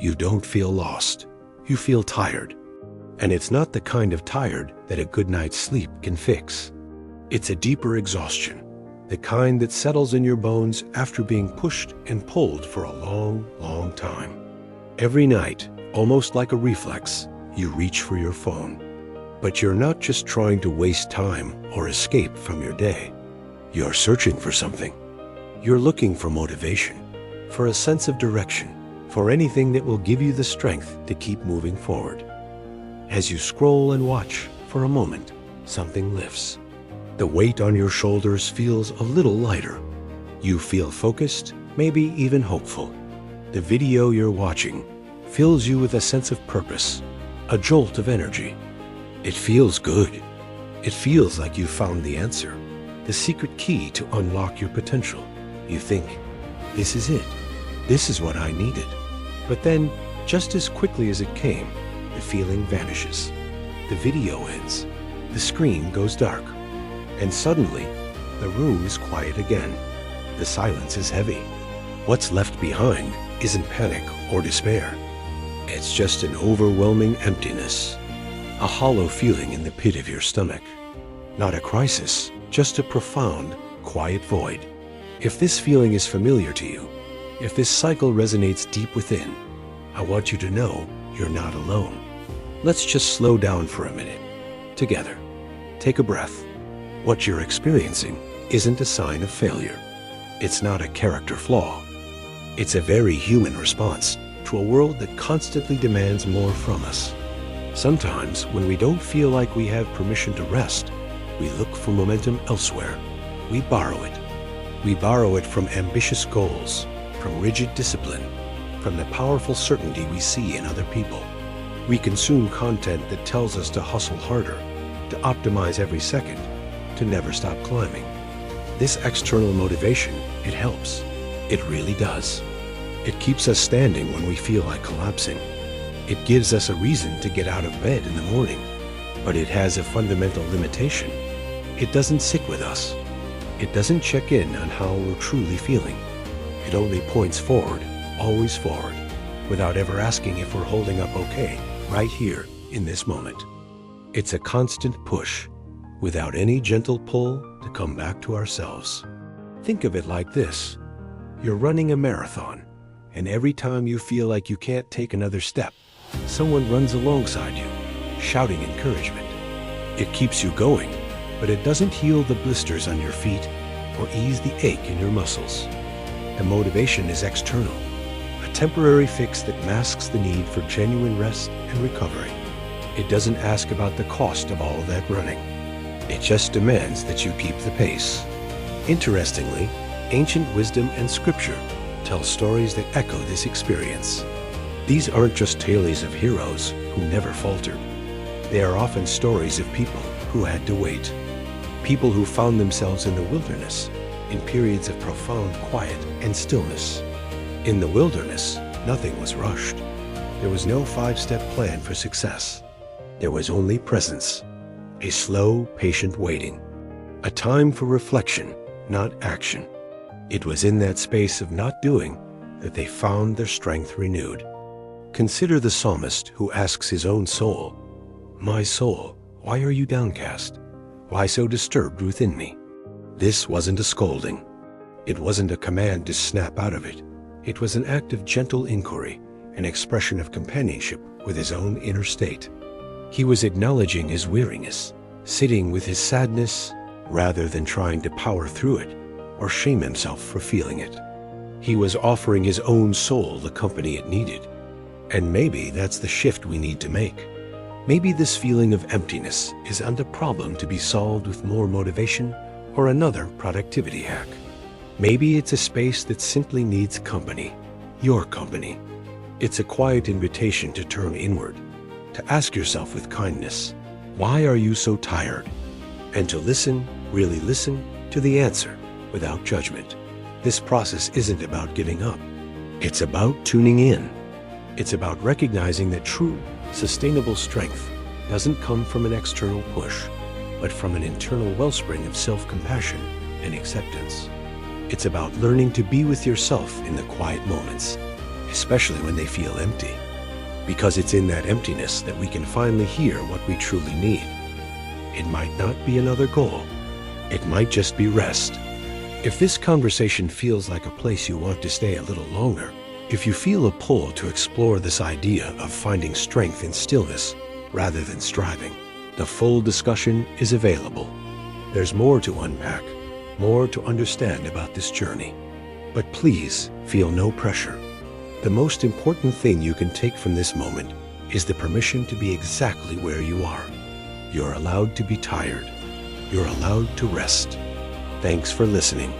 You don't feel lost. You feel tired. And it's not the kind of tired that a good night's sleep can fix. It's a deeper exhaustion, the kind that settles in your bones after being pushed and pulled for a long, long time. Every night, almost like a reflex, you reach for your phone. But you're not just trying to waste time or escape from your day. You're searching for something. You're looking for motivation, for a sense of direction, for anything that will give you the strength to keep moving forward. As you scroll and watch, for a moment, something lifts. The weight on your shoulders feels a little lighter. You feel focused, maybe even hopeful. The video you're watching fills you with a sense of purpose, a jolt of energy. It feels good. It feels like you've found the answer, the secret key to unlock your potential. You think, this is it. This is what I needed. But then, just as quickly as it came, the feeling vanishes. The video ends. The screen goes dark. And suddenly, the room is quiet again. The silence is heavy. What's left behind isn't panic or despair. It's just an overwhelming emptiness. A hollow feeling in the pit of your stomach. Not a crisis, just a profound, quiet void. If this feeling is familiar to you, if this cycle resonates deep within, I want you to know you're not alone. Let's just slow down for a minute. Together. Take a breath. What you're experiencing isn't a sign of failure. It's not a character flaw. It's a very human response to a world that constantly demands more from us. Sometimes, when we don't feel like we have permission to rest, we look for momentum elsewhere. We borrow it. We borrow it from ambitious goals, from rigid discipline, from the powerful certainty we see in other people. We consume content that tells us to hustle harder, to optimize every second, to never stop climbing. This external motivation, it helps. It really does. It keeps us standing when we feel like collapsing. It gives us a reason to get out of bed in the morning. But it has a fundamental limitation. It doesn't sit with us. It doesn't check in on how we're truly feeling. It only points forward, always forward, without ever asking if we're holding up okay, right here, in this moment. It's a constant push, without any gentle pull to come back to ourselves. Think of it like this. You're running a marathon, and every time you feel like you can't take another step, someone runs alongside you, shouting encouragement. It keeps you going, but it doesn't heal the blisters on your feet or ease the ache in your muscles. The motivation is external, a temporary fix that masks the need for genuine rest and recovery. It doesn't ask about the cost of all that running. It just demands that you keep the pace. Interestingly, ancient wisdom and scripture tell stories that echo this experience. These aren't just tales of heroes who never faltered. They are often stories of people who had to wait. People who found themselves in the wilderness, in periods of profound quiet and stillness. In the wilderness, nothing was rushed. There was no 5-step plan for success. There was only presence, a slow, patient waiting, a time for reflection, not action. It was in that space of not doing that they found their strength renewed. Consider the psalmist who asks his own soul, "My soul, why are you downcast? Why so disturbed within me?" This wasn't a scolding. It wasn't a command to snap out of it. It was an act of gentle inquiry, an expression of companionship with his own inner state. He was acknowledging his weariness, sitting with his sadness, rather than trying to power through it or shame himself for feeling it. He was offering his own soul the company it needed. And maybe that's the shift we need to make. Maybe this feeling of emptiness isn't a problem to be solved with more motivation or another productivity hack. Maybe it's a space that simply needs company, your company. It's a quiet invitation to turn inward, to ask yourself with kindness, why are you so tired? And to listen, really listen, to the answer without judgment. This process isn't about giving up. It's about tuning in. It's about recognizing that true, sustainable strength doesn't come from an external push, but from an internal wellspring of self-compassion and acceptance. It's about learning to be with yourself in the quiet moments, especially when they feel empty. Because it's in that emptiness that we can finally hear what we truly need. It might not be another goal. It might just be rest. If this conversation feels like a place you want to stay a little longer, if you feel a pull to explore this idea of finding strength in stillness rather than striving, the full discussion is available. There's more to unpack, more to understand about this journey. But please feel no pressure. The most important thing you can take from this moment is the permission to be exactly where you are. You're allowed to be tired. You're allowed to rest. Thanks for listening.